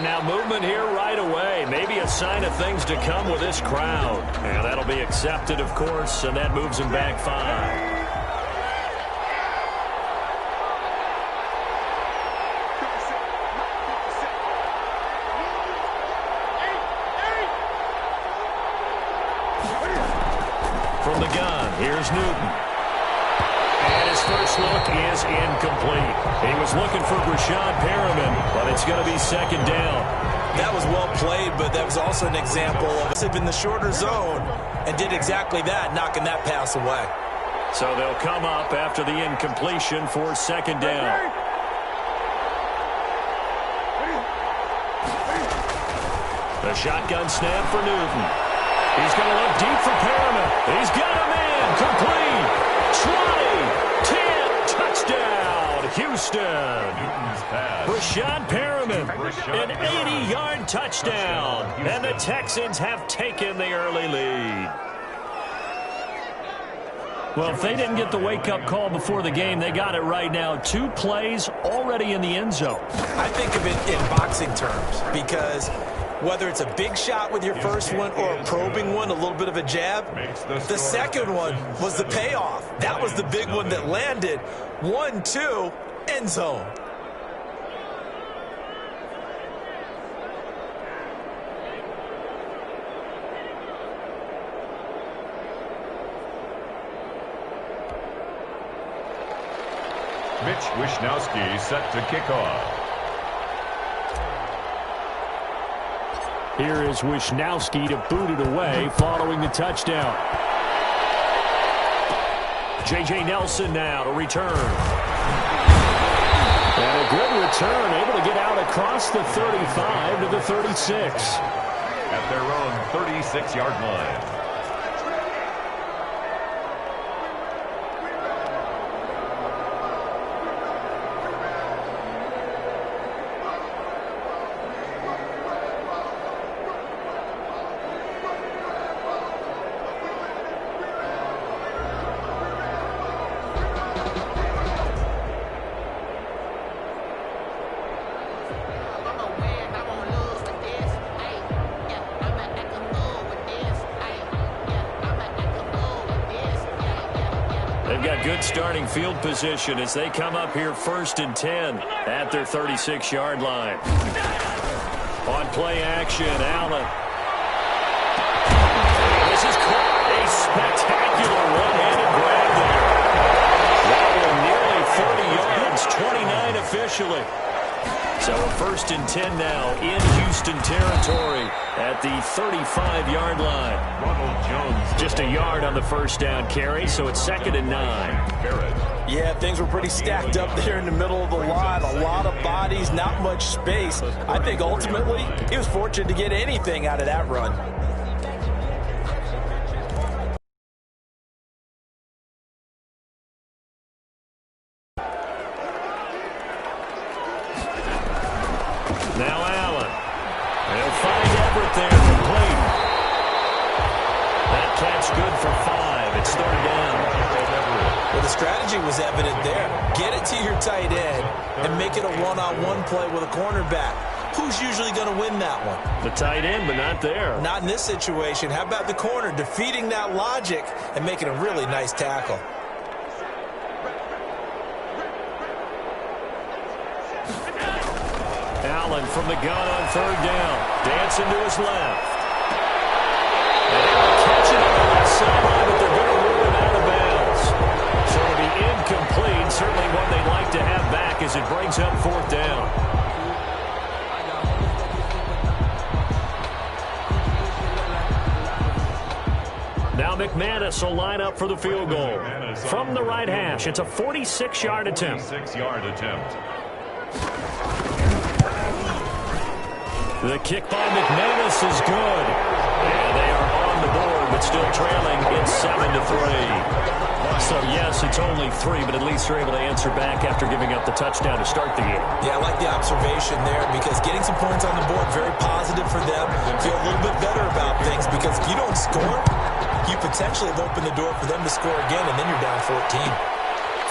And now movement here right away. Maybe a sign of things to come with this crowd. And that'll be accepted, of course, and that moves him back 5. From the gun, here's Newton. And his first look is incomplete. He was looking for Rashad Perriman, but it's going to be second down. That was well played, but that was also an example of us in the shorter zone and did exactly that, knocking that pass away. So they'll come up after the incompletion for second down. The shotgun snap for Newton. He's going to look deep for Perriman. He's got a man. Complete. 20, 10, touchdown, Houston. Rashad Perriman, an 80-yard touchdown. And the Texans have taken the early lead. Well, if they didn't get the wake-up call before the game, they got it right now. 2 plays already in the end zone. I think of it in boxing terms because whether it's a big shot with your first one or a probing one, a little bit of a jab, the second one was the payoff. That was the big one that landed. 1-2, end zone. Mitch Wishnowsky set to kick off. Here is Wishnowsky to boot it away following the touchdown. J.J. Nelson now to return. And a good return, able to get out across the 35 to the 36. At their own 36-yard line. Good starting field position as they come up here 1st and 10 at their 36-yard line. On play action, Allen. This is caught. A spectacular one-handed grab there. That one nearly 40 yards, 29 officially. So 1st and 10 now in Houston territory at the 35-yard line. Ronald Jones. Just a yard on the first down carry, so it's 2nd and 9. Yeah, things were pretty stacked up there in the middle of the line. A lot of bodies, not much space. I think ultimately he was fortunate to get anything out of that run. Now Allen. They'll find Everett there complete. That catch good for 5. It's 3rd down. Well, the strategy was evident there. Get it to your tight end and make it a one-on-one play with a cornerback. Who's usually going to win that one? The tight end, but not there. Not in this situation. How about the corner defeating that logic and making a really nice tackle? Allen from the gun on 3rd down. Dancing to his left. And they'll catch it on the left sideline, but they're going to rule him out of bounds. So it'll be incomplete. Certainly one they'd like to have back as it brings up 4th down. Now McManus will line up for the field goal. From the right hash, it's a 46-yard attempt. 46-yard attempt. The kick by McManus is good. And they are on the board, but still trailing in 7-3. So, yes, it's only 3, but at least they're able to answer back after giving up the touchdown to start the game. Yeah, I like the observation there because getting some points on the board, very positive for them. Feel a little bit better about things because if you don't score, you potentially have opened the door for them to score again, and then you're down 14.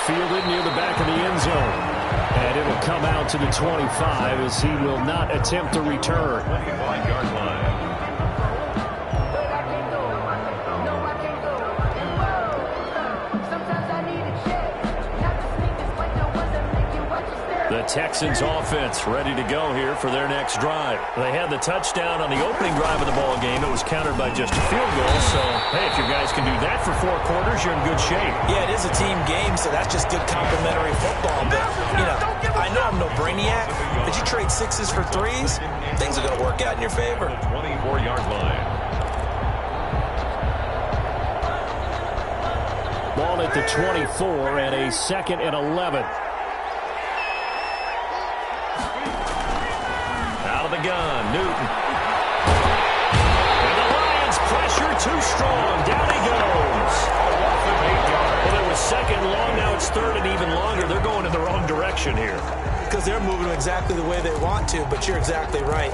Fielded near the back of the end zone. And it'll come out to the 25 as he will not attempt to return. 25-yard line. The Texans offense ready to go here for their next drive. They had the touchdown on the opening drive of the ball game. It was countered by just a field goal. So, hey, if you guys can do that for 4 quarters, you're in good shape. Yeah, it is a team game, so that's just good complimentary football. But, you know, I know I'm no brainiac, but you trade 6s for 3s, things are going to work out in your favor. 24-yard line. Ball at the 24 and a 2nd and 11. The gun, Newton. And the Lions pressure too strong. Down he goes. Well, it was 2nd long. Now it's 3rd and even longer. They're going in the wrong direction here. Because they're moving exactly the way they want to, but you're exactly right.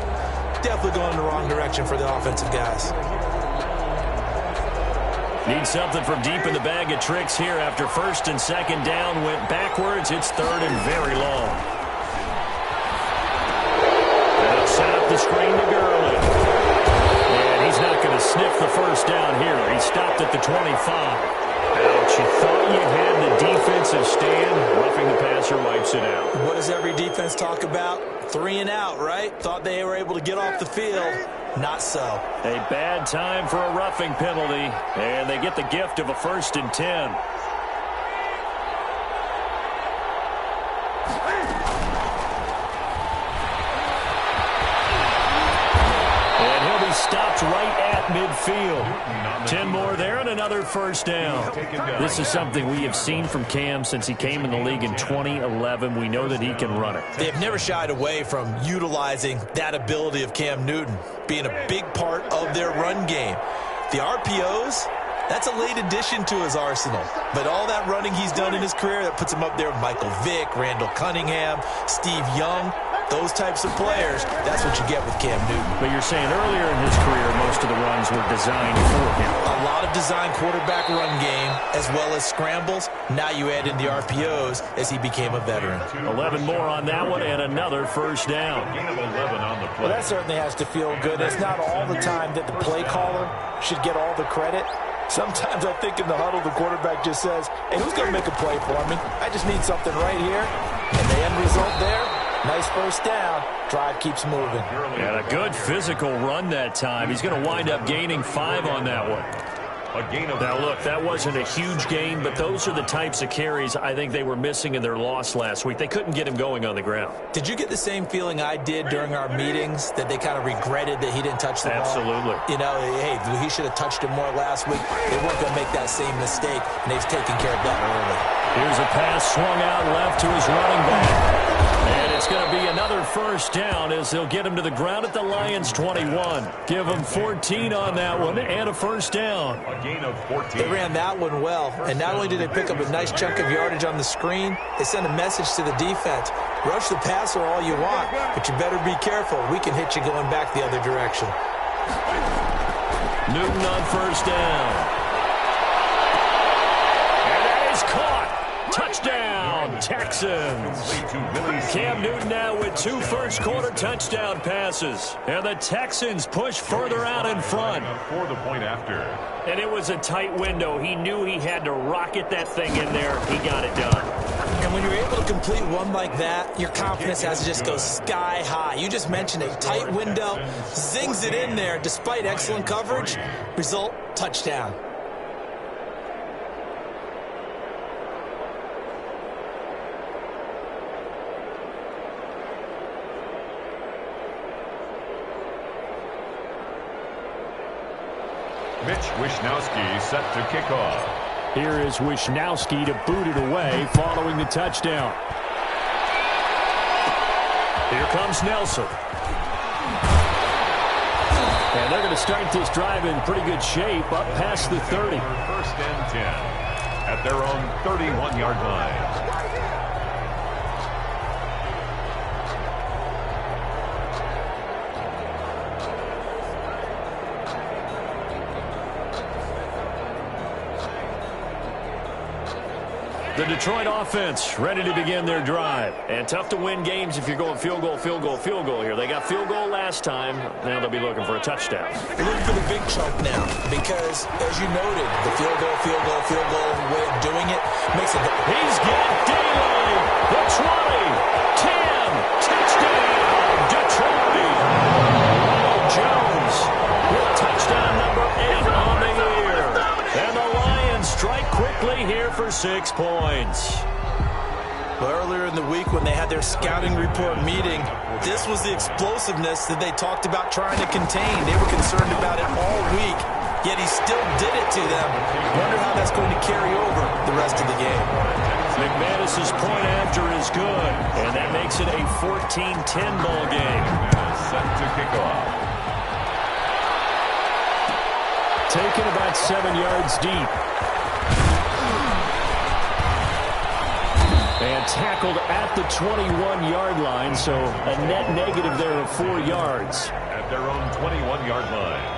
Definitely going in the wrong direction for the offensive guys. Need something from deep in the bag of tricks here after 1st and 2nd down. Went backwards. It's 3rd and very long. Set up the screen to Gurley. And he's not going to sniff the 1st down here. He stopped at the 25. Ouch, you thought you had the defensive stand. Roughing the passer wipes it out. What does every defense talk about? 3 and out, right? Thought they were able to get off the field. Not so. A bad time for a roughing penalty. And they get the gift of a 1st and 10. Stopped right at midfield. 10 more there and another 1st down. This is something we have seen from Cam since he came in the league in 2011. We know that he can run it. They've never shied away from utilizing that ability of Cam Newton, being a big part of their run game. The RPOs, that's a late addition to his arsenal. But all that running he's done in his career, that puts him up there with Michael Vick, Randall Cunningham, Steve Young. Those types of players, that's what you get with Cam Newton. But you're saying earlier in his career, most of the runs were designed for him. A lot of designed quarterback run game, as well as scrambles. Now you add in the RPOs as he became a veteran. 11 more on that one and another 1st down. Gain of 11 on the play. Well, that certainly has to feel good. It's not all the time that the play caller should get all the credit. Sometimes I think in the huddle, the quarterback just says, hey, who's going to make a play for me? I just need something right here. And the end result there, nice 1st down. Drive keeps moving. And a good physical run that time. He's going to wind up gaining 5 on that one. Now, look, that wasn't a huge gain, but those are the types of carries I think they were missing in their loss last week. They couldn't get him going on the ground. Did you get the same feeling I did during our meetings, that they kind of regretted that he didn't touch the ball? Absolutely. You know, hey, he should have touched it more last week. They weren't going to make that same mistake, and they've taken care of that early. Here's a pass swung out left to his running back. And it's going to be another 1st down as they'll get him to the ground at the Lions' 21. Give him 14 on that one and a 1st down. A gain of 14. They ran that one well, and not only did they pick up a nice chunk of yardage on the screen, they sent a message to the defense. Rush the passer all you want, but you better be careful. We can hit you going back the other direction. Newton on 1st down. And that is caught. Touchdown, Texans. Cam Newton now with 2 first-quarter touchdown passes. And the Texans push further out in front. For the point after. And it was a tight window. He knew he had to rocket that thing in there. He got it done. And when you're able to complete one like that, your confidence has to just go sky high. You just mentioned a tight window, zings it in there despite excellent coverage. Result, touchdown. Mitch Wishnowsky set to kick off. Here is Wishnowsky to boot it away following the touchdown. Here comes Nelson. And they're going to start this drive in pretty good shape up past the 30. 1st and 10 at their own 31-yard line. The Detroit offense ready to begin their drive. And tough to win games if you're going field goal, field goal, field goal here. They got field goal last time. Now they'll be looking for a touchdown. Looking for the big chunk now because, as you noted, the field goal way of doing it makes it. He's got Daly. The 20, 10, touchdown, Detroit. Jones with touchdown number 8 on the year. And the Lions strike quickly here for 6 points. Well, earlier in the week when they had their scouting report meeting, this was the explosiveness that they talked about trying to contain. They were concerned about it all week, yet he still did it to them. Wonder how that's going to carry over the rest of the game. McManus's point after is good, and that makes it a 14-10 ball game. Set to kick off. Taken about 7 yards deep. And tackled at the 21-yard line, so a net negative there of 4 yards. At their own 21-yard line.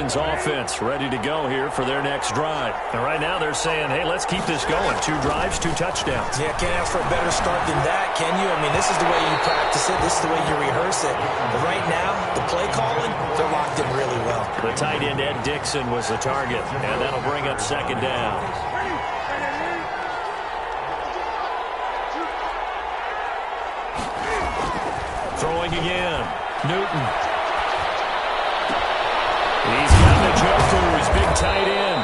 Offense ready to go here for their next drive. And right now they're saying, hey, let's keep this going. 2 drives, 2 touchdowns. Yeah, can't ask for a better start than that, can you? I mean, this is the way you practice it. This is the way you rehearse it. But right now, the play calling, they're locked in really well. The tight end, Ed Dixon, was the target, and that'll bring up 2nd down. Throwing again. Newton. He's got Njoku, his big tight end.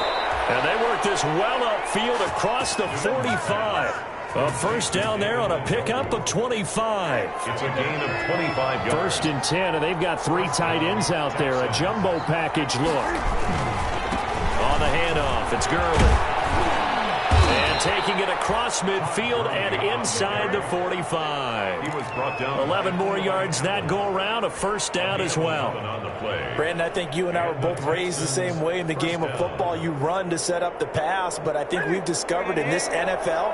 And they work this well upfield across the 45. A first down there on a pickup of 25. It's a gain of 25 yards. 1st and 10, and they've got 3 tight ends out there. A jumbo package look. On the handoff, it's Gurley. And taking it across midfield and inside the 45. He was brought down. 11 more yards that go around, a first down as well. Brandon, I think you and I were both raised the same way in the game of football. You run to set up the pass, but I think we've discovered in this NFL,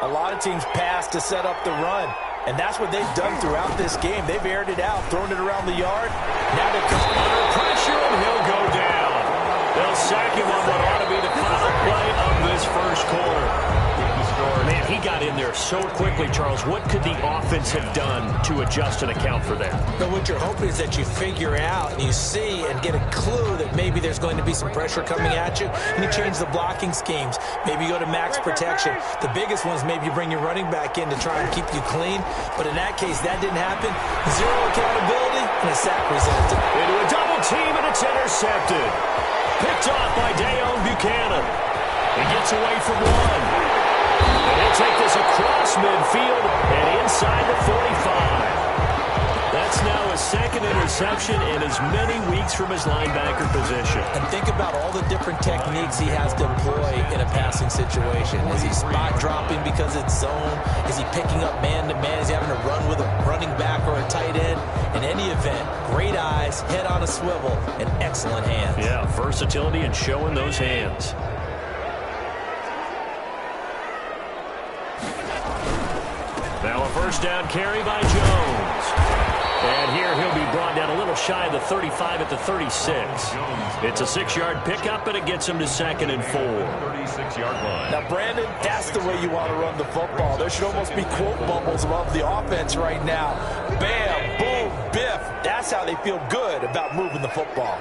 a lot of teams pass to set up the run. And that's what they've done throughout this game. They've aired it out, thrown it around the yard. Now they're coming under pressure, and he'll go down. They'll sack him on what ought to be the final play of this first quarter. Man, he got in there so quickly, Charles. What could the offense have done to adjust and account for that? But what you're hoping is that you figure out and you see and get a clue that maybe there's going to be some pressure coming at you, and you change the blocking schemes. Maybe you go to max protection. The biggest one is maybe you bring your running back in to try and keep you clean. But in that case, that didn't happen. 0 accountability, and a sack resulted. Into a double team, and it's intercepted. Picked off by Dayon Buchanan. He gets away from one. And he'll take this across midfield and inside the 45. That's now his 2nd interception in as many weeks from his linebacker position. And think about all the different techniques he has to employ in a passing situation. Is he spot dropping because it's zone? Is he picking up man-to-man? Is he having to run with a running back or a tight end? In any event, great eyes, head on a swivel, and excellent hands. Yeah, versatility and showing those hands. Now a first down carry by Jones. And here he'll be brought down a little shy of the 35 at the 36. It's a 6-yard pickup, and it gets him to 2nd and 4. 36-yard line. Now, Brandon, that's the way you want to run the football. There should almost be quote bubbles above the offense right now. Bam, boom, biff. That's how they feel good about moving the football.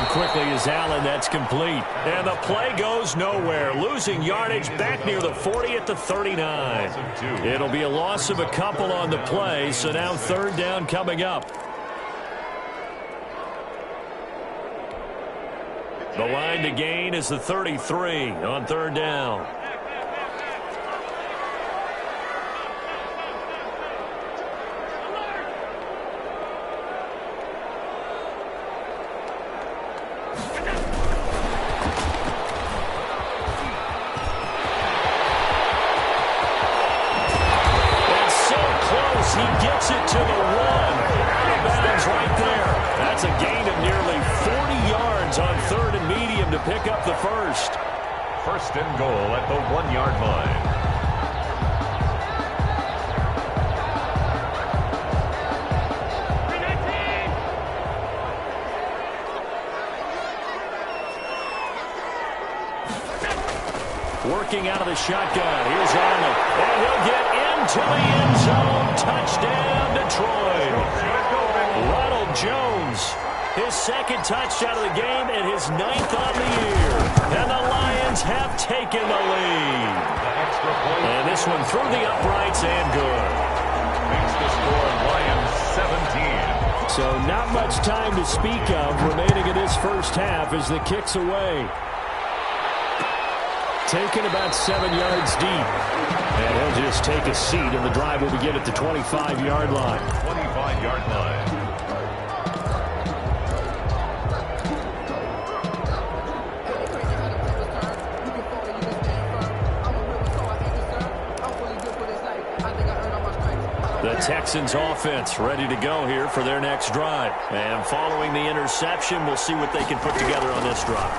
Quickly is Allen. That's complete. And the play goes nowhere. Losing yardage back near the 40 at the 39. It'll be a loss of a couple on the play, so now 3rd down coming up. The line to gain is the 33 on 3rd down. He gets it to the 1. Out of bounds right there. That's a gain of nearly 40 yards on 3rd and medium to pick up the first. 1st and goal at the 1-yard line. working out of the shotgun. Here's Arnold, and he'll get into the end zone. Touchdown, Detroit. Ronald Jones, his second touchdown of the game and his 9th on the year. And the Lions have taken the lead. And this one through the uprights and good. Makes the score Lions 17. So not much time to speak of remaining in this first half as the kick's away. Taken about 7 yards deep. And he'll just take a seat, and the drive will begin at the 25-yard line. 25-yard line. The Texans offense ready to go here for their next drive. And following the interception, we'll see what they can put together on this drive.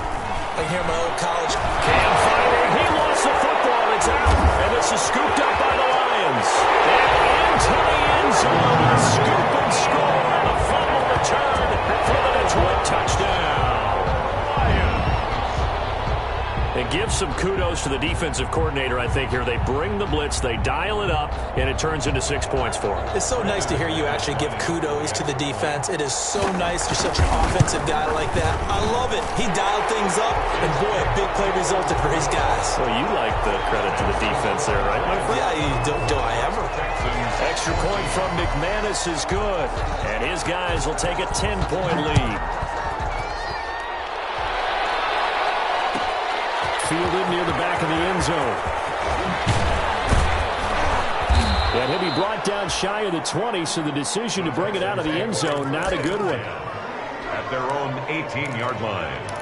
I hear my old college. Cam fighting. He lost the football. It's out. And this is scooped up by the Lions. And into the end zone. A scoop and score. And a fumble return for the Detroit touchdown. It gives some kudos to the defensive coordinator, I think, here. They bring the blitz, they dial it up, and it turns into 6 points for them. It's so nice to hear you actually give kudos to the defense. It is so nice. You're such an offensive guy like that. I love it. He dialed things up, and boy, a big play resulted for his guys. Well, you like the credit to the defense there, right, my friend? Yeah, do I ever? Extra point from McManus is good, and his guys will take a 10-point lead. Fielded near the back of the end zone. And he'll be brought down shy of the 20, so the decision to bring it out of the end zone, not a good one. At their own 18-yard line.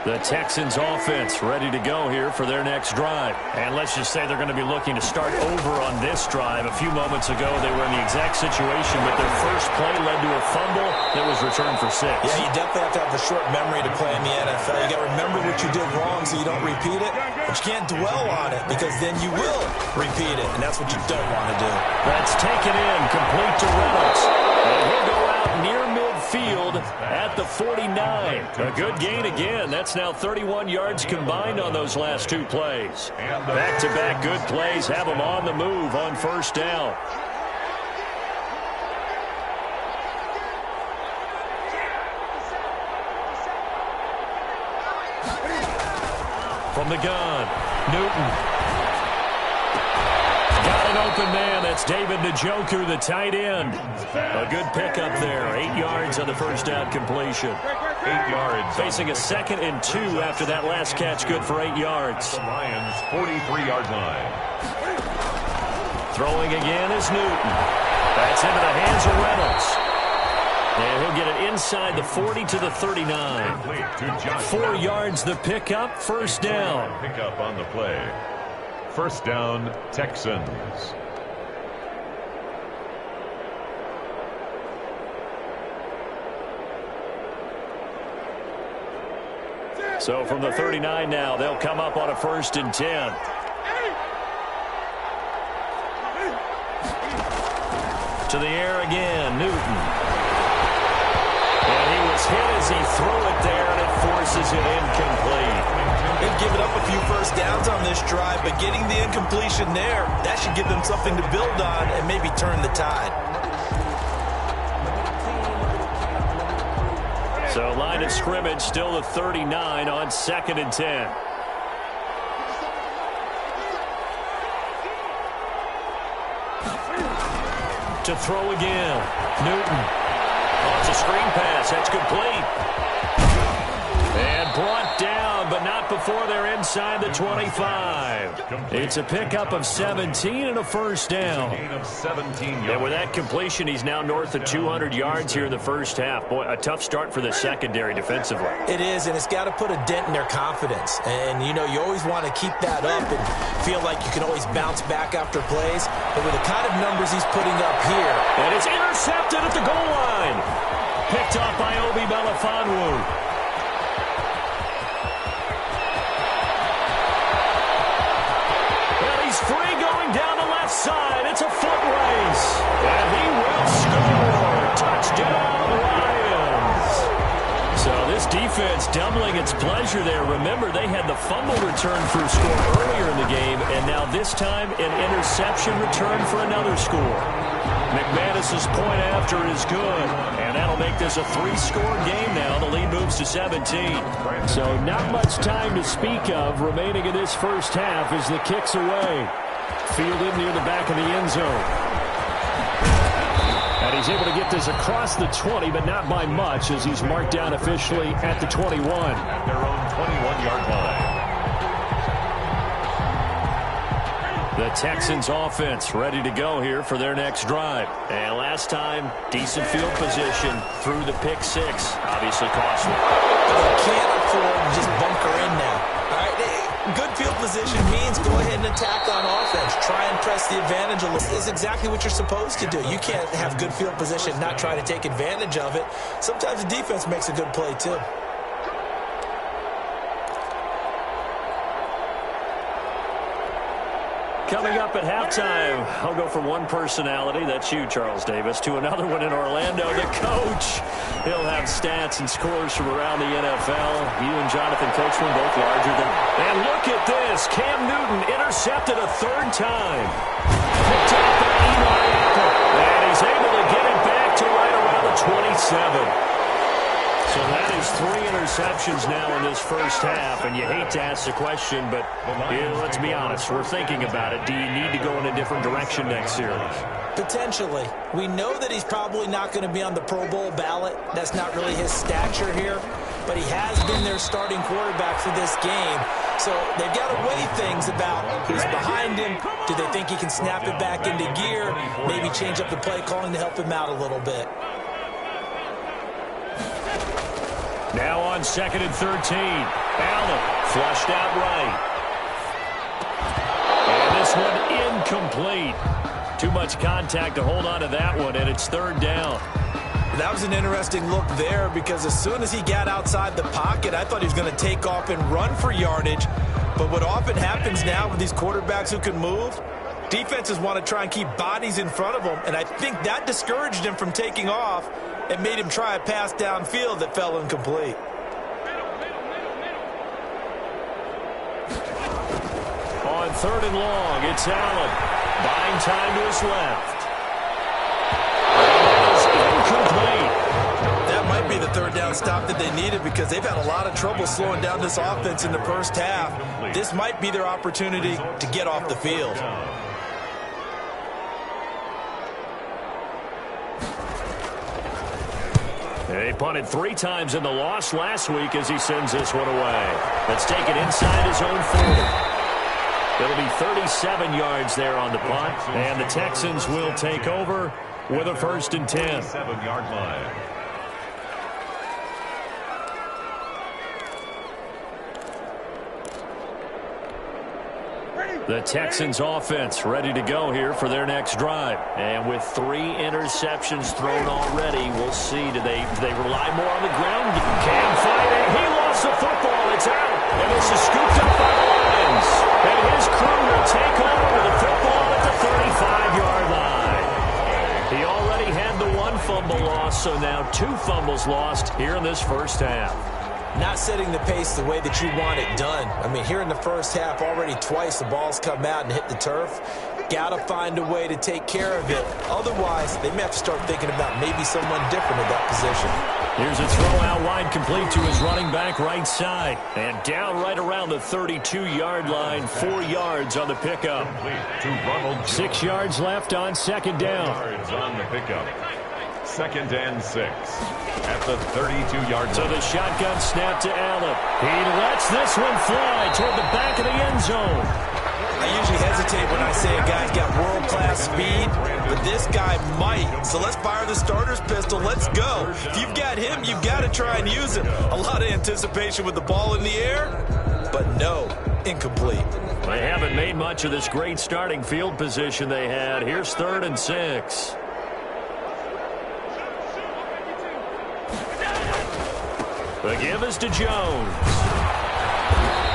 The Texans offense ready to go here for their next drive. And let's just say they're going to be looking to start over on this drive. A few moments ago, they were in the exact situation, but their first play led to a fumble that was returned for 6. Yeah, you definitely have to have a short memory to play in the NFL. You got to remember what you did wrong so you don't repeat it, but you can't dwell on it because then you will repeat it, and that's what you don't want to do. That's taken in, complete to Reynolds. And he'll go out near midfield at the 49. A good gain again. That's now 31 yards combined on those last 2 plays. Back-to-back good plays have them on the move on first down. From the gun, Newton. Got an open man. That's David Njoku, the tight end. A good pickup there. 8 yards on the first down completion. 8 yards. Facing a 2nd and 2 after that last catch. Good for 8 yards. The Lions' 43-yard line. Throwing again is Newton. That's into the hands of Reynolds. And he'll get it inside the 40 to the 39. 4 yards the pickup. First down. Pickup on the play. First down, Texans. So from the 39 now, they'll come up on a 1st and 10. To the air again, Newton. And he was hit as he threw it there, and it forces it incomplete. They've given up a few first downs on this drive, but getting the incompletion there, that should give them something to build on and maybe turn the tide. So line of scrimmage still the 39 on 2nd and 10. To throw again, Newton. Oh, it's a screen pass. That's complete. And brought down, but not before they're inside the 25. It's a pickup of 17 and a first down. Gain of 17 yards. And with that completion, he's now north of 200 yards here in the first half. Boy, a tough start for the secondary defensively. It is, and it's got to put a dent in their confidence. And, you know, you always want to keep that up and feel like you can always bounce back after plays. But with the kind of numbers he's putting up here. And it's intercepted at the goal line. Picked off by Obi Melifonwu. Free going down the left side. It's a foot race. And he will score. Touchdown, Lions. So this defense defense doubling its pleasure there. Remember, they had the fumble return for a score earlier in the game, and now this time an interception return for another score. McManus's point after is good, and that'll make this a 3-score game now. The lead moves to 17. So not much time to speak of remaining in this first half as the kick's away. Fielded near the back of the end zone. And he's able to get this across the 20, but not by much as he's marked down officially at the 21. At their own 21-yard line. The Texans offense ready to go here for their next drive. And last time, decent field position through the pick 6. Obviously costly. They can't afford to just bunker in now. All right, good field position means go ahead and attack on offense. Try and press the advantage a little. Is exactly what you're supposed to do. You can't have good field position, not try to take advantage of it. Sometimes the defense makes a good play too. Coming up at halftime, I'll go from one personality, that's you, Charles Davis, to another one in Orlando, the coach. He'll have stats and scores from around the NFL. You and Jonathan Coachman both larger than... And look at this. Cam Newton intercepted a 3rd time. Picked up by Eli Apple. And he's able to get it back to right around the 27. So that is 3 interceptions now in this first half, and you hate to ask the question, but let's be honest, we're thinking about it. Do you need to go in a different direction next series? Potentially. We know that he's probably not going to be on the Pro Bowl ballot. That's not really his stature here, but he has been their starting quarterback for this game. So they've got to weigh things about who's behind him. Do they think he can snap it back into gear? Maybe change up the play calling to help him out a little bit. Now on 2nd and 13. Allen flushed out right. And this one incomplete. Too much contact to hold on to that one, and it's 3rd down. That was an interesting look there because as soon as he got outside the pocket, I thought he was going to take off and run for yardage. But what often happens now with these quarterbacks who can move, defenses want to try and keep bodies in front of them, and I think that discouraged him from taking off and made him try a pass downfield that fell incomplete. On 3rd and long, it's Allen. Buying time to his left. That is incomplete. That might be the 3rd down stop that they needed because they've had a lot of trouble slowing down this offense in the first half. This might be their opportunity to get off the field. They punted 3 times in the loss last week as he sends this one away. Let's take it inside his own 40. It'll be 37 yards there on the punt, and the Texans will take over with a 1st and 10. 7-yard line. The Texans offense ready to go here for their next drive. And with 3 interceptions thrown already, we'll see. Do they rely more on the ground? Cam fighting. He lost the football. It's out. And this is scooped up by the Lions. And his crew will take over with the football at the 35-yard line. He already had the 1 fumble loss, so now 2 fumbles lost here in this first half. Not setting the pace the way that you want it done. I mean, here in the first half, already twice the ball's come out and hit the turf. Got to find a way to take care of it. Otherwise, they may have to start thinking about maybe someone different in that position. Here's a throw out wide, complete to his running back right side. And down right around the 32-yard line, 4 yards on the pickup. 6 yards left on 2nd down. Yards on the pickup. 2nd and 6 at the 32-yard line. So the shotgun snap to Allen. He lets this one fly toward the back of the end zone. I usually hesitate when I say a guy's got world-class speed, but this guy might. So let's fire the starter's pistol. Let's go. If you've got him, you've got to try and use him. A lot of anticipation with the ball in the air, but no, incomplete. They haven't made much of this great starting field position they had. Here's 3rd and 6. The give is to Jones.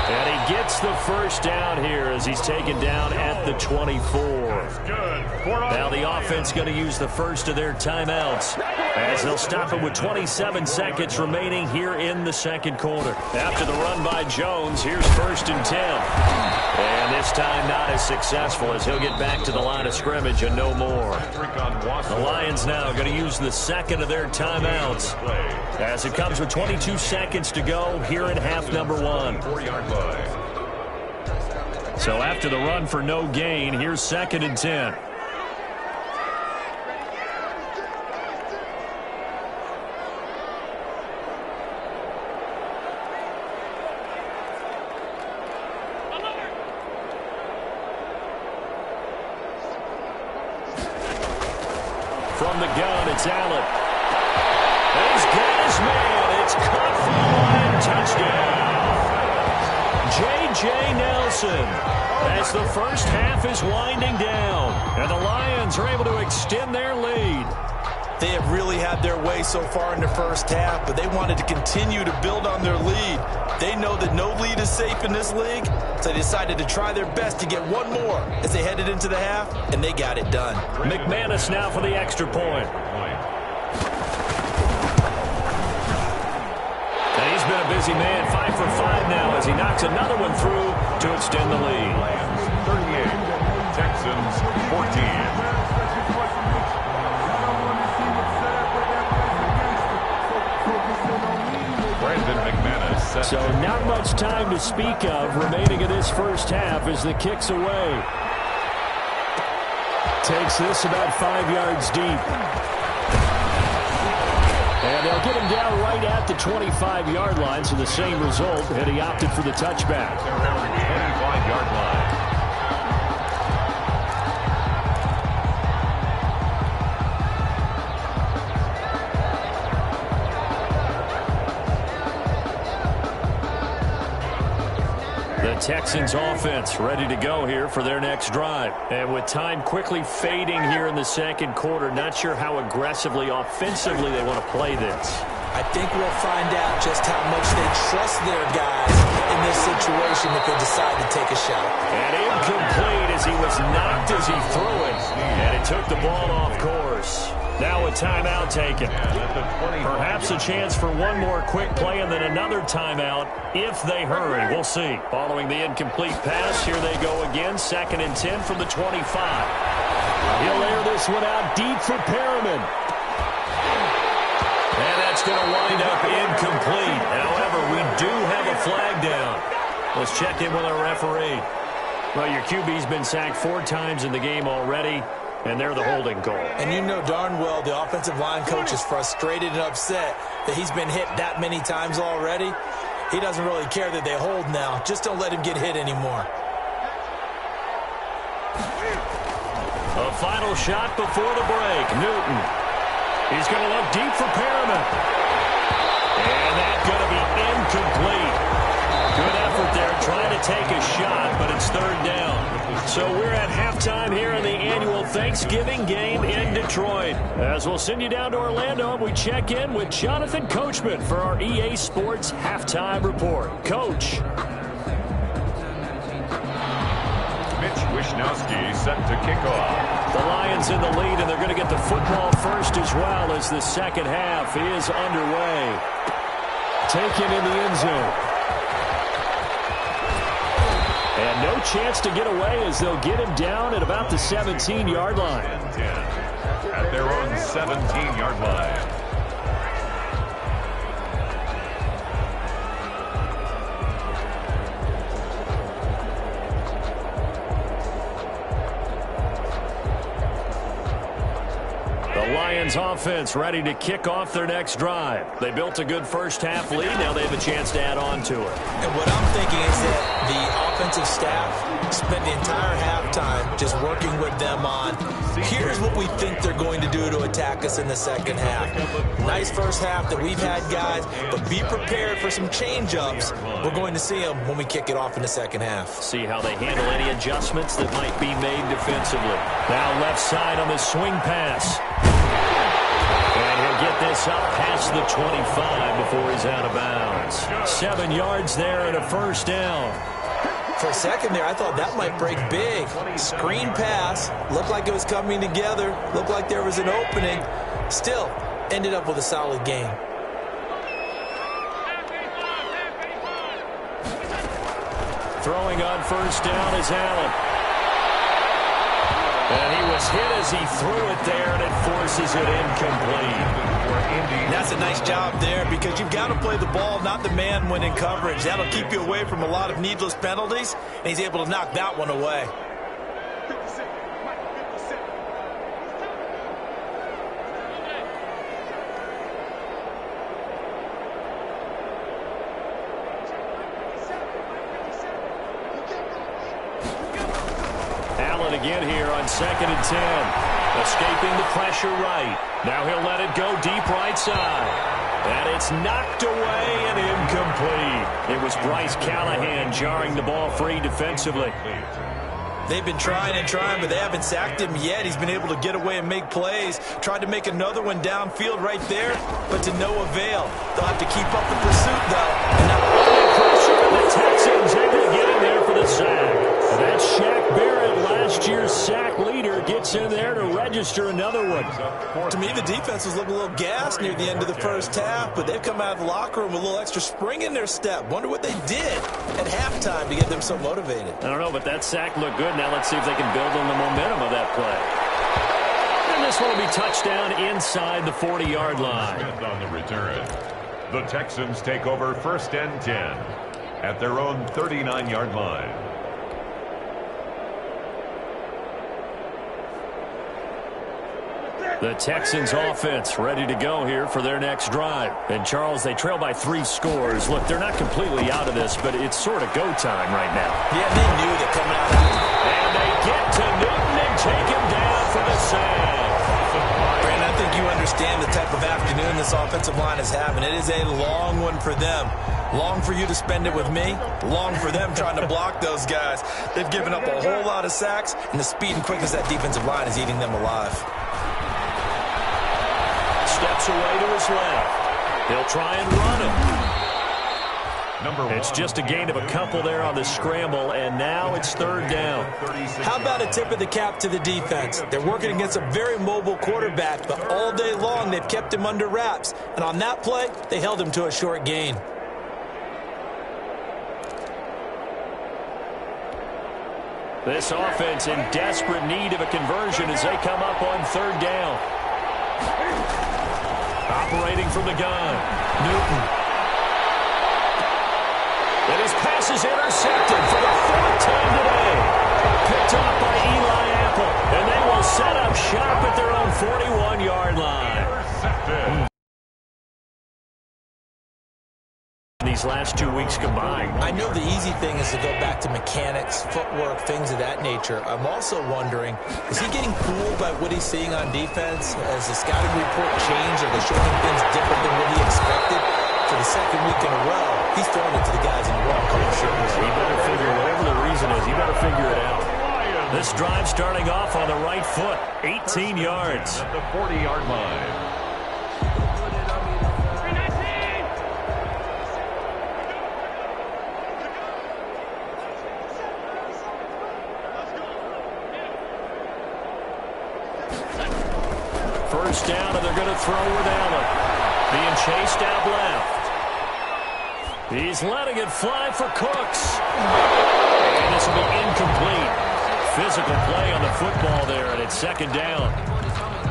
And he gets the first down here as he's taken down at the 24. Now the offense going to use the first of their timeouts as they'll stop it with 27 seconds remaining here in the second quarter. After the run by Jones, here's 1st and 10. And this time not as successful as he'll get back to the line of scrimmage and no more. The Lions now going to use the second of their timeouts as it comes with 22 seconds to go here in half number 1. So after the run for no gain, here's 2nd and 10. From the gun, it's Allen. He's got his man. It's caught from the line. Touchdown. J.J. Nelson as the first half is winding down. And the Lions are able to extend their lead. They have really had their way so far in the first half, but they wanted to continue to build on their lead. They know that no lead is safe in this league, so they decided to try their best to get one more as they headed into the half, and they got it done. McManus now for the extra point. And he's been a busy man, 5 for 5 now as he knocks another one through to extend the lead. Lions 38, Texans 14. So not much time to speak of remaining in this first half as the kick's away. Takes this about 5 yards deep. And they'll get him down right at the 25-yard line, so the same result, and he opted for the touchback. 25-yard line. Texans offense ready to go here for their next drive. And with time quickly fading here in the second quarter, not sure how aggressively, offensively they want to play this. I think we'll find out just how much they trust their guys in this situation if they decide to take a shot. And incomplete as he was knocked as he threw it. And it took the ball off course. Now a timeout taken. Perhaps a chance for one more quick play and then another timeout if they hurry. We'll see. Following the incomplete pass, here they go again. 2nd and 10 from the 25. He'll air this one out deep for Perriman. And that's going to wind up incomplete. However, we do have a flag down. Let's check in with our referee. Well, your QB's been sacked 4 times in the game already. And they're the holding call. And you know darn well the offensive line coach is frustrated and upset that he's been hit that many times already. He doesn't really care that they hold now. Just don't let him get hit anymore. A final shot before the break. Newton. He's going to look deep for Perriman. And that's going to be incomplete. Good effort there trying to take a shot, but it's 3rd down. So we're at halftime here in the annual Thanksgiving game in Detroit. As we'll send you down to Orlando, and we check in with Jonathan Coachman for our EA Sports Halftime Report. Coach. Mitch Wishnowsky set to kick off. The Lions in the lead, and they're going to get the football first as well as the second half is underway. Taken in the end zone. And no chance to get away as they'll get him down at about the 17-yard line. At their own 17-yard line. The Lions offense ready to kick off their next drive. They built a good first half lead. Now they have a chance to add on to it. And what I'm thinking is that the offensive staff spent the entire halftime just working with them on, here's what we think they're going to do to attack us in the second half. Nice first half that we've had, guys, but be prepared for some change-ups. We're going to see them when we kick it off in the second half. See how they handle any adjustments that might be made defensively. Now left side on the swing pass. And he'll get this up past the 25 before he's out of bounds. 7 yards there and a first down. For a second there, I thought that might break big. Screen pass. Looked like it was coming together. Looked like there was an opening. Still, ended up with a solid game. Throwing on first down is Allen. And he was hit as he threw it there, and it forces it incomplete. That's a nice job there because you've got to play the ball, not the man when in coverage. That'll keep you away from a lot of needless penalties, and he's able to knock that one away. Allen again here on 2nd and 10. Escaping the pressure right. Now he'll let it go deep right side. And it's knocked away and incomplete. It was Bryce Callahan jarring the ball free defensively. They've been trying and trying, but they haven't sacked him yet. He's been able to get away and make plays. Tried to make another one downfield right there, but to no avail. They'll have to keep up the pursuit, though. And now pressure, and the Texans able to get in there for the sack. And that's Shaq Barrett, last year's sack leader, gets in there to register another one. To me, the defense was looking a little gassed near the end of the first half, but they've come out of the locker room with a little extra spring in their step. Wonder what they did at halftime to get them so motivated. I don't know, but that sack looked good. Now let's see if they can build on the momentum of that play. And this one will be touchdown inside the 40-yard line. On the return, the Texans take over 1st and 10 at their own 39-yard line. The Texans offense ready to go here for their next drive. And, Charles, they trail by 3 scores. Look, they're not completely out of this, but it's sort of go time right now. Yeah, they knew that coming out of and they get to Newton and take him down for the sack. Brandon, I think you understand the type of afternoon this offensive line is having. It is a long one for them. Long for you to spend it with me. Long for them trying to block those guys. They've given up a whole lot of sacks, and the speed and quickness of that defensive line is eating them alive. Steps away to his left. He'll try and run it. It's just a gain of a couple there on the scramble, and now it's 3rd down. How about a tip of the cap to the defense? They're working against a very mobile quarterback, but all day long they've kept him under wraps. And on that play, they held him to a short gain. This offense in desperate need of a conversion as they come up on 3rd down. Operating from the gun, Newton. And his pass is intercepted for the 4th time today. Picked off by Eli Apple. And they will set up shop at their own 41-yard line. These last 2 weeks combined. I know the easy thing is to go back to mechanics, footwork, things of that nature. I'm also wondering, is he getting fooled by what he's seeing on defense? Has the scouting report changed? Are they showing things different than what he expected? For the 2nd week in a row, he's throwing it to the guys in the wrong color shirts. He better figure, whatever the reason is, he better figure it out. This drive starting off on the right foot, 18 yards. At the 40-yard line. First down, and they're going to throw with Allen. Being chased out left. He's letting it fly for Cooks. And this will be incomplete. Physical play on the football there, and it's 2nd down.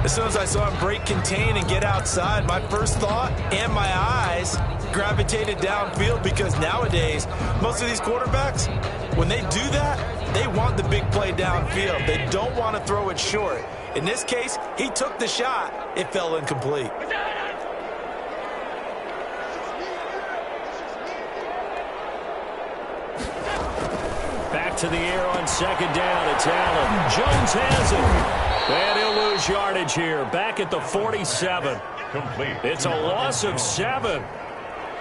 As soon as I saw him break contain and get outside, my first thought and my eyes gravitated downfield because nowadays, most of these quarterbacks, when they do that, they want the big play downfield. They don't want to throw it short. In this case, he took the shot. It fell incomplete. Back to the air on 2nd down. It's Allen. Jones has it. And he'll lose yardage here. Back at the 47. Complete. It's a loss of 7.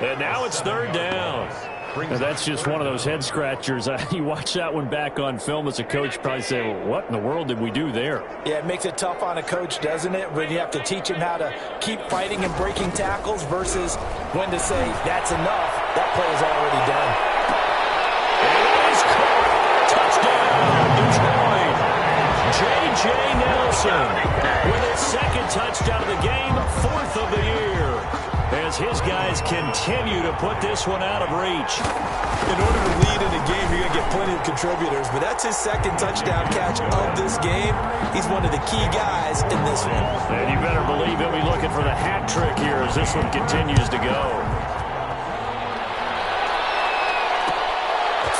And now it's 3rd down. Now that's just one of those head scratchers. You watch that one back on film as a coach, probably say, well, what in the world did we do there? Yeah, it makes it tough on a coach, doesn't it? When you have to teach him how to keep fighting and breaking tackles versus when to say, that's enough. That play is already done. And it is caught. touchdown of the game, 4th of the year, as his guys continue to put this one out of reach. In order to lead in a game, you're going to get plenty of contributors, but that's his 2nd touchdown catch of this game. He's one of the key guys in this one. And you better believe he'll be looking for the hat trick here as this one continues to go.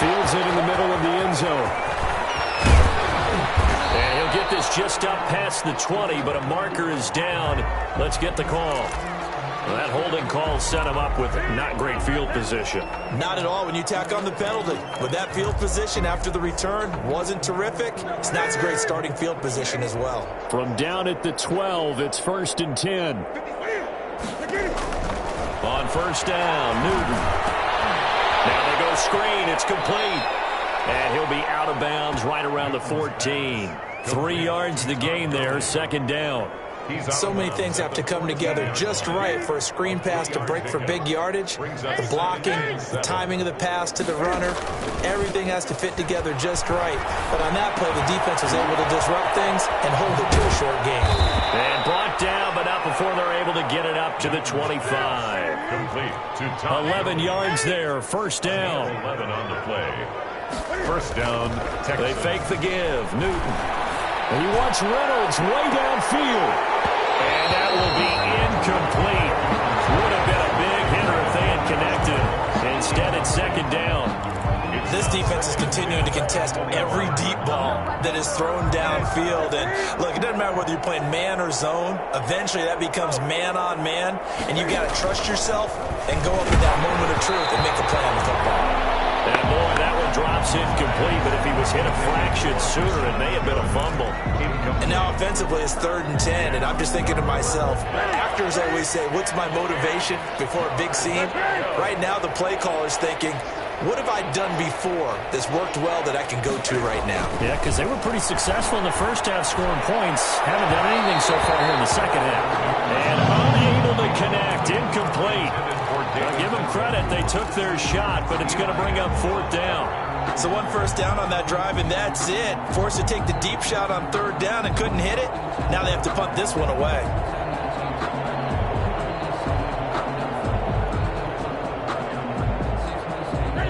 Fields it in the middle of the end zone. And he'll get this just up past the 20, but a marker is down. Let's get the call. Well, that holding call set him up with not great field position. Not at all when you tack on the penalty. With that field position after the return wasn't terrific, it's not a great starting field position as well. From down at the 12, it's 1st and 10. On 1st down, Newton. Now they go screen. It's complete. And he'll be out of bounds right around the 14. 3 yards the gain there, 2nd down. So many things have to come together just right for a screen pass to break for big yardage. The blocking, the timing of the pass to the runner, everything has to fit together just right. But on that play, the defense was able to disrupt things and hold it to a short game. And brought down, but not before they're able to get it up to the 25. 11 yards there, 1st down. 11 on the play. 1st down, Texas. They fake the give. Newton. And he wants Reynolds way downfield. And that will be incomplete. Would have been a big hitter if they had connected. Instead, it's 2nd down. This defense is continuing to contest every deep ball that is thrown downfield. And look, it doesn't matter whether you're playing man or zone. Eventually, that becomes man on man. And you've got to trust yourself and go up in that moment of truth and make a play on the football. And boy, that one drops incomplete, but if he was hit a fraction sooner, it may have been a fumble. And now offensively, it's 3rd and 10, and I'm just thinking to myself, actors always say, what's my motivation before a big scene? Right now, the play caller's thinking, what have I done before that's worked well that I can go to right now? Yeah, because they were pretty successful in the first half scoring points. Haven't done anything so far here in the second half. And unable to connect, incomplete. Give them credit, they took their shot, but it's going to bring up 4th down. So 1 first down on that drive, and that's it. Forced to take the deep shot on 3rd down and couldn't hit it. Now they have to punt this one away.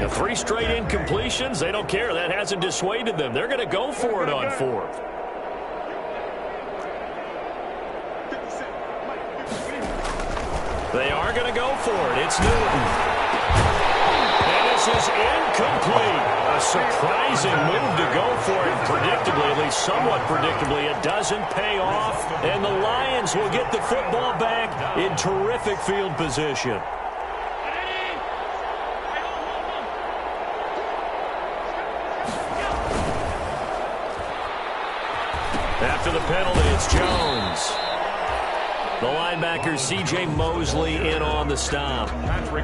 The 3 straight incompletions, they don't care. That hasn't dissuaded them. They're going to go for it on 4th. They are going to go for it. It's Newton. And this is incomplete. A surprising move to go for it. Predictably, at least somewhat predictably, it doesn't pay off. And the Lions will get the football back in terrific field position. After the penalty, it's Jones. The linebacker, C.J. Mosley, in on the stop.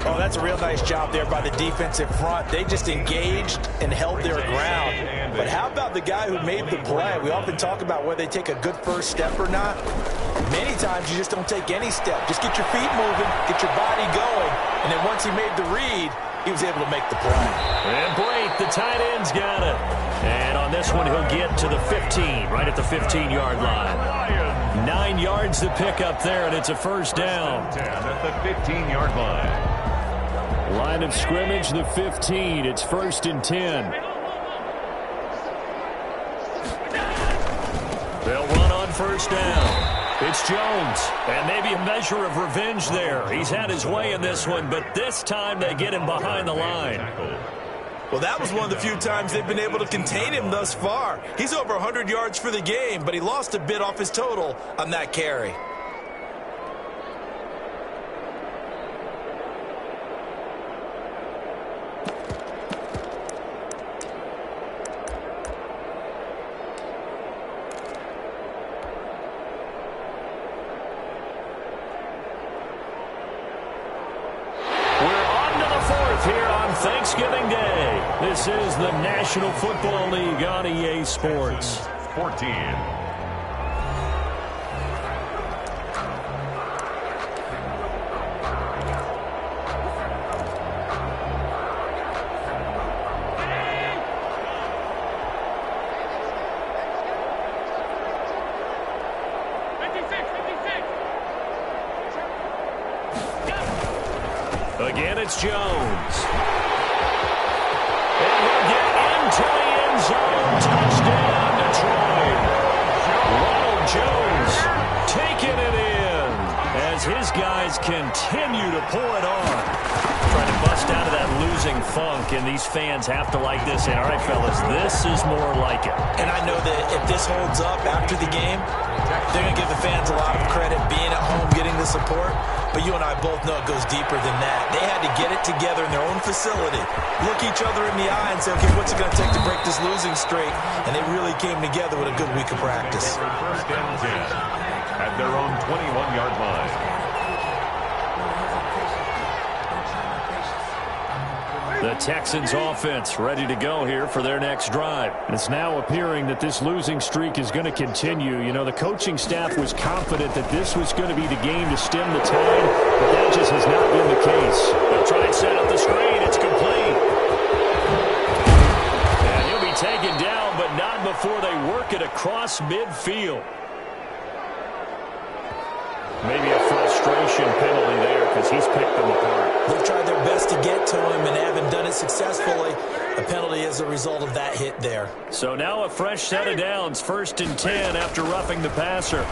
Oh, that's a real nice job there by the defensive front. They just engaged and held their ground. But how about the guy who made the play? We often talk about whether they take a good first step or not. Many times you just don't take any step. Just get your feet moving, get your body going, and then once he made the read, he was able to make the play. And Brate, the tight end's got it. And on this one, he'll get to the 15, right at the 15-yard line. 9 yards to pick up there, and it's a 1st down. At the 15-yard line. Line of scrimmage, the 15. It's 1st and 10. They'll run on 1st down. It's Jones, and maybe a measure of revenge there. He's had his way in this one, but this time they get him behind the line. Well, that was one of the few times they've been able to contain him thus far. He's over 100 yards for the game, but he lost a bit off his total on that carry. Thanksgiving Day. This is the National Football League on EA Sports. 14. Again, it's Jones. And he'll get into the end zone. Touchdown, Detroit. Ronald Jones taking it in as his guys continue to pour it on. Trying to bust out of that losing funk, and these fans have to like this. And all right, fellas, this is more like it. And I know that if this holds up after the game, they're going to give the fans a lot of credit being at home, getting the support. But you and I both know it goes deeper than that. They had to get it together in their own facility, look each other in the eye and say, okay, what's it going to take to break this losing streak? And they really came together with a good week of practice. First and 10 at their own 21-yard line. The Texans offense ready to go here for their next drive. It's now appearing that this losing streak is going to continue. You know, the coaching staff was confident that this was going to be the game to stem the tide, but that just has not been the case. They'll try and set up the screen. It's complete. And he'll be taken down, but not before they work it across midfield. Maybe a frustration penalty there because he's picked them apart. They've tried their best to get to him and haven't done it successfully. A penalty as a result of that hit there. So now a fresh set of downs. 1st and 10 after roughing the passer.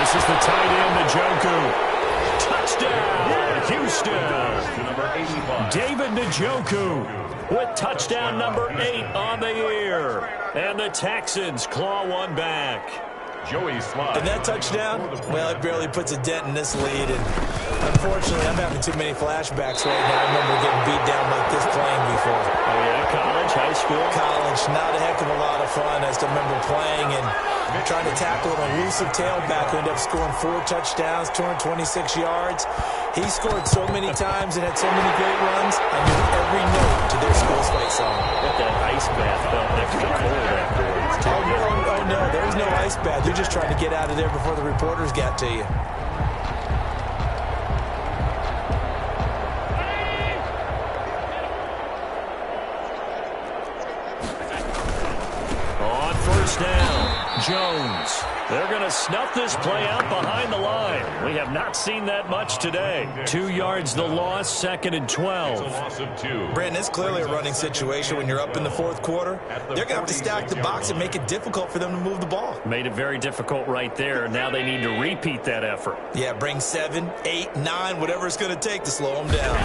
This is the tight end, Njoku. Touchdown, Houston. David Njoku with touchdown number 8 on the year. And the Texans claw one back. Joey Slye. And that touchdown, well, it barely puts a dent in this lead. And unfortunately, I'm having too many flashbacks right now. I remember getting beat down like this playing before. Oh, yeah, college, high school? College, not a heck of a lot of fun. I still remember playing and trying to tackle an elusive tailback who ended up scoring 4 touchdowns, 226 yards. He scored so many times and had so many great runs, I knew every note to their school's fight song. But that ice bath felt extra cold afterwards. Oh, no, there's no ice bath. You're just trying to get out of there before the reporters got to you. On 1st down, Jones. They're going to snuff this play out behind the line. We have not seen that much today. 2 yards the loss, 2nd and 12. It's a loss of 2. Brandon, it's clearly a running situation when you're up in the 4th quarter. They're going to have to stack the box and make it difficult for them to move the ball. Made it very difficult right there. Now they need to repeat that effort. Yeah, bring 7, 8, 9, whatever it's going to take to slow them down.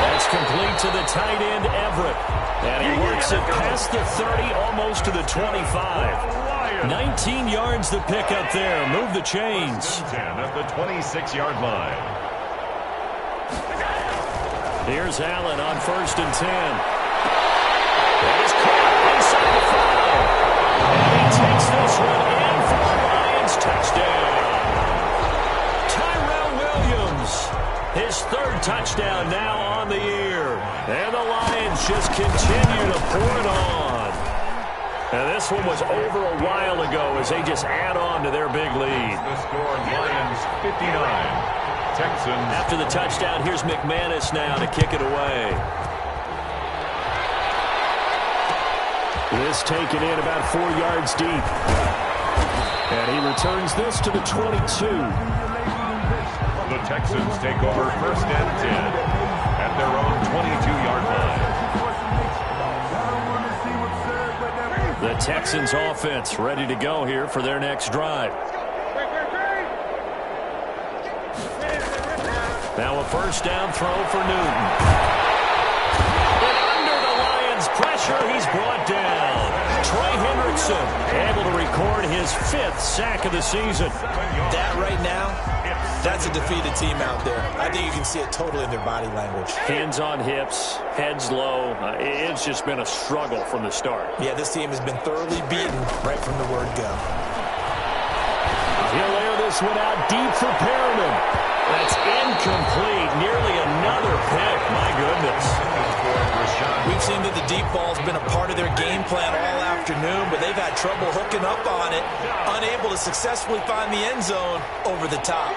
That's complete to the tight end, Everett. And he works it past the 30, almost to the 25. 19 yards the pick up there. Move the chains. 10 at the 26-yard line. Here's Allen on 1st and 10. That is caught inside the 5. And he takes this one in for the Lions touchdown. Tyrell Williams, his 3rd touchdown now on the year. And the Lions just continue to pour it on. And this one was over a while ago as they just add on to their big lead. The score, Lions 59. Texans. After the touchdown, here's McManus now to kick it away. This taken in about 4 yards deep. And he returns this to the 22. The Texans take over 1st and 10 at their own 22-yard line. The Texans offense ready to go here for their next drive. Now a 1st down throw for Newton. And under the Lions' pressure, he's brought down. Trey Hendrickson able to record his 5th sack of the season. That right now, that's a defeated team out there. I think you can see it totally in their body language. Hands on hips, heads low. It's just been a struggle from the start. Yeah, this team has been thoroughly beaten right from the word go. He'll air this one out deep for Perriman. That's incomplete. Nearly another pick. My goodness. We've seen that the deep ball's been a part of their game plan all afternoon, but they've had trouble hooking up on it, unable to successfully find the end zone over the top.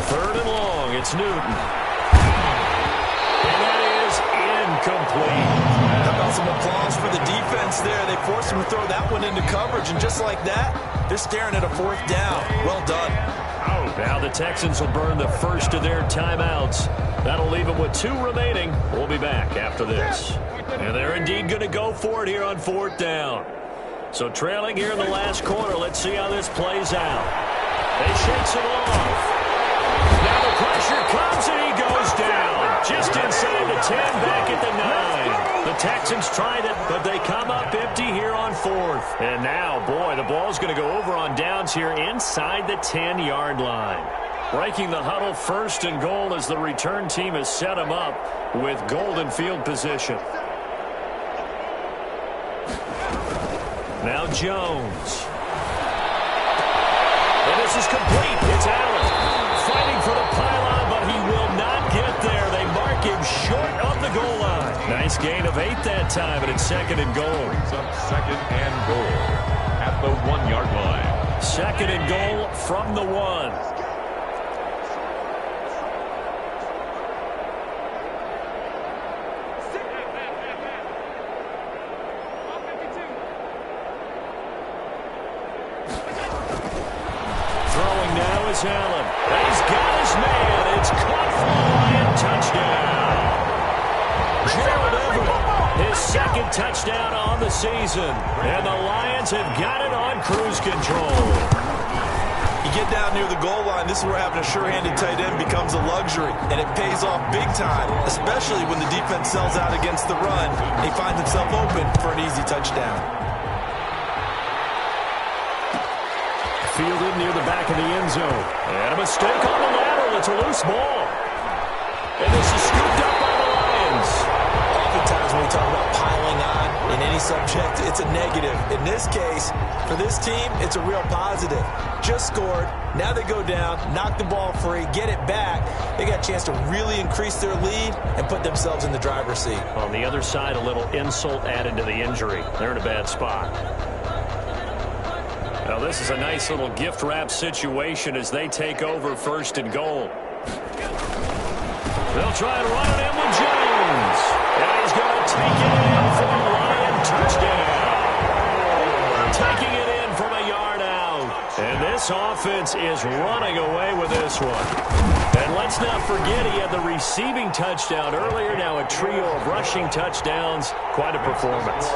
3rd and long. It's Newton. And that is incomplete. How about some applause for the defense there. They forced him to throw that one into coverage, and just like that, they're staring at a 4th down. Well done. Now the Texans will burn the first of their timeouts. That'll leave them with 2 remaining. We'll be back after this. And they're indeed going to go for it here on 4th down. So trailing here in the last quarter, let's see how this plays out. They shakes it off. Now the pressure comes and he goes down. Just inside the 10, back at the 9. The Texans tried it, but they come up empty here on 4th. And now, boy, the ball's going to go over on downs here inside the 10-yard line. Breaking the huddle, 1st and goal as the return team has set him up with golden field position. Now Jones. And this is complete. It's Allen fighting for the pylon, but he will not get there. They mark him short of the goal line. Nice gain of 8 that time, and it's 2nd and goal. Brings up 2nd and goal at the 1-yard line. 2nd and goal from the 1. Allen. He's got his man. It's caught for a Lion touchdown. Gerald Everett, his 2nd touchdown on the season. And the Lions have got it on cruise control. You get down near the goal line, this is where having a sure-handed tight end becomes a luxury. And it pays off big time, especially when the defense sells out against the run. And he finds himself open for an easy touchdown. Fielded near the back of the end zone. And a mistake on the lateral. It's a loose ball. And this is scooped up by the Lions. Oftentimes when we talk about piling on in any subject, it's a negative. In this case, for this team, it's a real positive. Just scored. Now they go down, knock the ball free, get it back. They got a chance to really increase their lead and put themselves in the driver's seat. On the other side, a little insult added to the injury. They're in a bad spot. Now this is a nice little gift wrap situation as they take over 1st and goal. They'll try and run it in with Jones. And he's going to take it in for a Lion touchdown. Taking it in from a yard out. And this offense is running away with this one. And let's not forget he had the receiving touchdown earlier. Now a trio of rushing touchdowns. Quite a performance.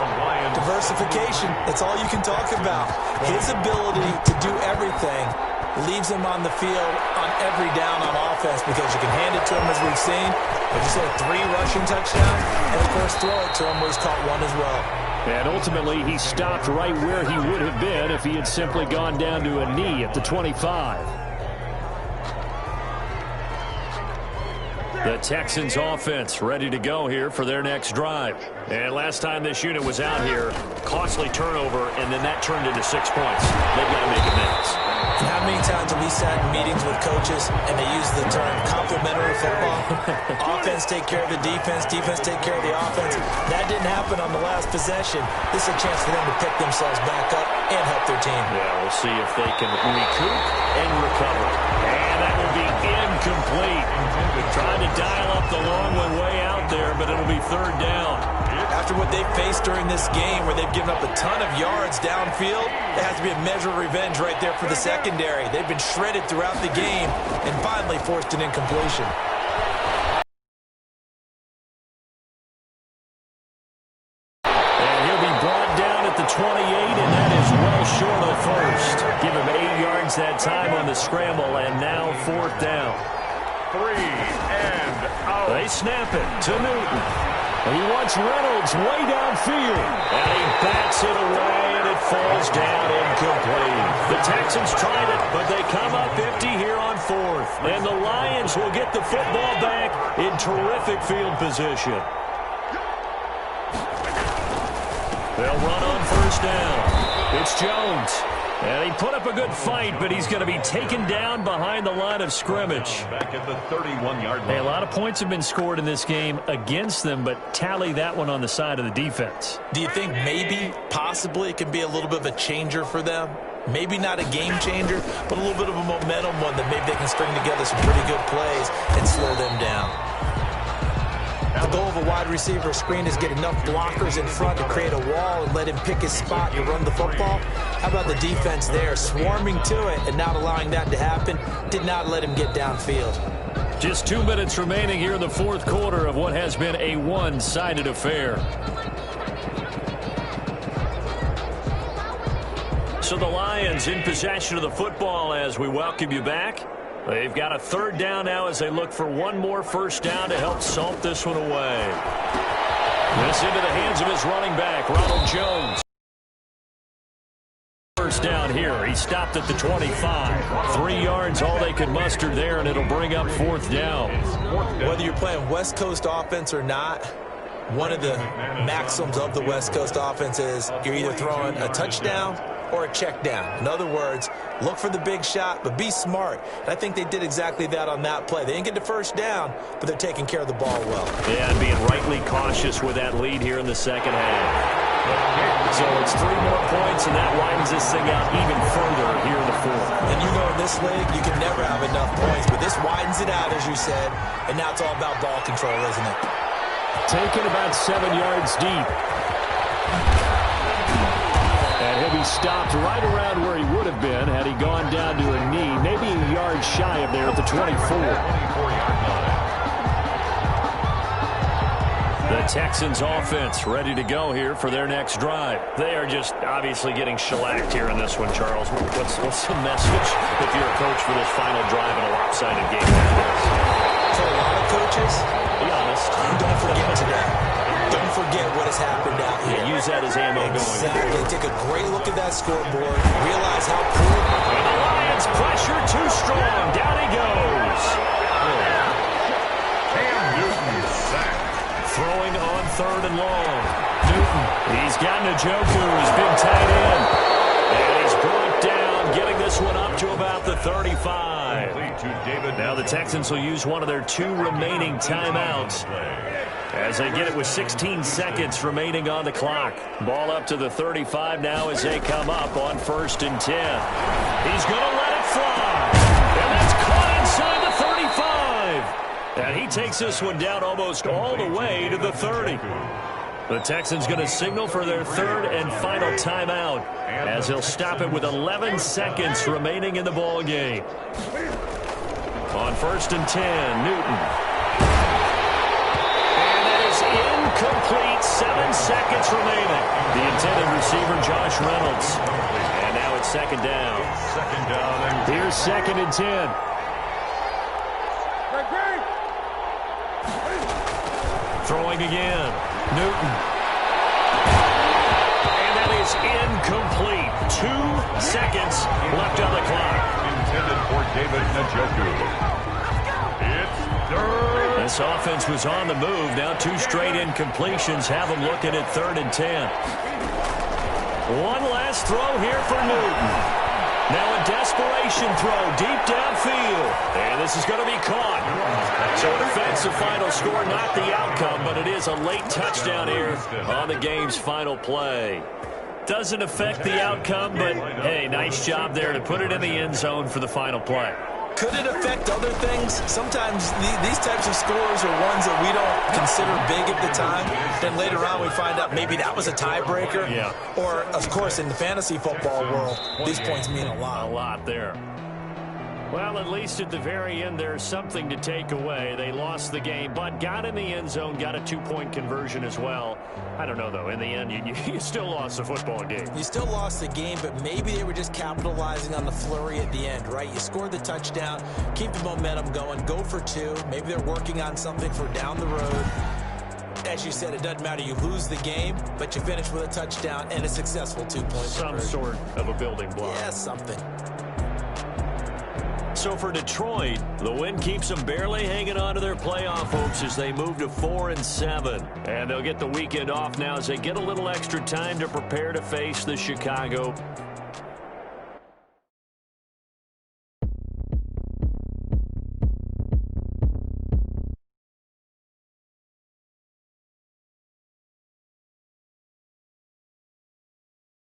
Diversification. That's all you can talk about. His ability to do everything leaves him on the field on every down on offense because you can hand it to him as we've seen. But you said 3 rushing touchdowns, and of course throw it to him where he's caught 1 as well. And ultimately he stopped right where he would have been if he had simply gone down to a knee at the 25. The Texans offense ready to go here for their next drive. And last time this unit was out here, costly turnover, and then that turned into 6 points. They've got to make amends. And how many times have we sat in meetings with coaches and they use the term complementary football? Offense take care of the defense, defense take care of the offense. That didn't happen on the last possession. This is a chance for them to pick themselves back up and help their team. Yeah, we'll see if they can recoup and recover. And that will be incomplete. Trying to dial up the long one way out there, but it'll be 3rd down. After what they've faced during this game where they've given up a ton of yards downfield, there has to be a measure of revenge right there for the secondary. They've been shredded throughout the game and finally forced an incompletion. And he'll be brought down at the 28, and that is well short of 1st. Give him 8 yards that time on the scramble, and now 4th down. 3 and out. They snap it to Newton. He wants Reynolds way downfield. And he bats it away, and it falls down incomplete. The Texans tried it, but they come up empty here on 4th. And the Lions will get the football back in terrific field position. They'll run on 1st down. It's Jones. And he put up a good fight, but he's going to be taken down behind the line of scrimmage. Back at the 31-yard line. Hey, a lot of points have been scored in this game against them, but tally that one on the side of the defense. Do you think maybe, possibly, it can be a little bit of a changer for them? Maybe not a game changer, but a little bit of a momentum one that maybe they can string together some pretty good plays and slow them down. Now goal of a wide receiver screen is get enough blockers in front to create a wall and let him pick his spot to run the football. How about the defense there, swarming to it and not allowing that to happen? Did not let him get downfield. Just 2 minutes remaining here in the fourth quarter of what has been a one-sided affair. So the Lions in possession of the football as we welcome you back. They've got a third down now as they look for one more first down to help salt this one away. This into the hands of his running back, Ronald Jones. First down here. He stopped at the 25. 3 yards, all they could muster there, and it'll bring up fourth down. Whether you're playing West Coast offense or not, one of the maxims of the West Coast offense is you're either throwing a touchdown or a check down. In other words, look for the big shot, but be smart. And I think they did exactly that on that play. They didn't get the first down, but they're taking care of the ball well. Yeah, and being rightly cautious with that lead here in the second half. So it's 3 more points, and that widens this thing out even further here in the fourth. And you know in this league, you can never have enough points, but this widens it out, as you said, and now it's all about ball control, isn't it? Taken about 7 yards deep. And he'll be stopped right around where he would have been had he gone down to a knee, maybe a yard shy of there at the 24. The Texans offense ready to go here for their next drive. They are just obviously getting shellacked here in this one, Charles. What's the message if you're a coach for this final drive in a lopsided game like this? For a lot of coaches, be honest. Don't forget today. Don't forget what has happened out here. Yeah, use that as ammo going. Exactly. Take a great look at that scoreboard. Realize how cool. And the Lions pressure too strong. Down he goes. Cam Newton sacked. Throwing on third and long. Newton. He's got Njoku. He's been tight end. And he's brought down, getting this one up to about the 35. Now the Texans will use one of their 2 remaining timeouts as they get it with 16 seconds remaining on the clock. Ball up to the 35 now as they come up on 1st and 10. He's going to let it fly. And that's caught inside the 35. And he takes this one down almost all the way to the 30. The Texans going to signal for their 3rd and final timeout as he'll stop it with 11 seconds remaining in the ball game. On 1st and 10, Newton. Incomplete, 7 seconds remaining. The intended receiver, Josh Reynolds. And now it's 2nd down. Here's 2nd and 10. Throwing again. Newton. And that is incomplete. 2 seconds left on the clock. Intended for David Njoku. It's 3rd. This offense was on the move. Now 2 straight incompletions have them looking at 3rd and 10. One last throw here for Newton. Now a desperation throw deep downfield. And this is going to be caught. So an offensive final score, not the outcome, but it is a late touchdown here on the game's final play. Doesn't affect the outcome, but hey, nice job there to put it in the end zone for the final play. Could it affect other things? Sometimes these types of scores are ones that we don't consider big at the time. Then later on we find out maybe that was a tiebreaker. Yeah. Or, of course, in the fantasy football world, these points mean a lot. A lot there. Well, at least at the very end, there's something to take away. They lost the game, but got in the end zone, got a 2-point conversion as well. I don't know, though. In the end, you still lost the football game. You still lost the game, but maybe they were just capitalizing on the flurry at the end, right? You scored the touchdown, keep the momentum going, go for 2. Maybe they're working on something for down the road. As you said, it doesn't matter. You lose the game, but you finish with a touchdown and a successful 2-point conversion. Some sort of a building block. Yeah, something. So for Detroit, the win keeps them barely hanging on to their playoff hopes as they move to 4-7. And they'll get the weekend off now as they get a little extra time to prepare to face the Chicago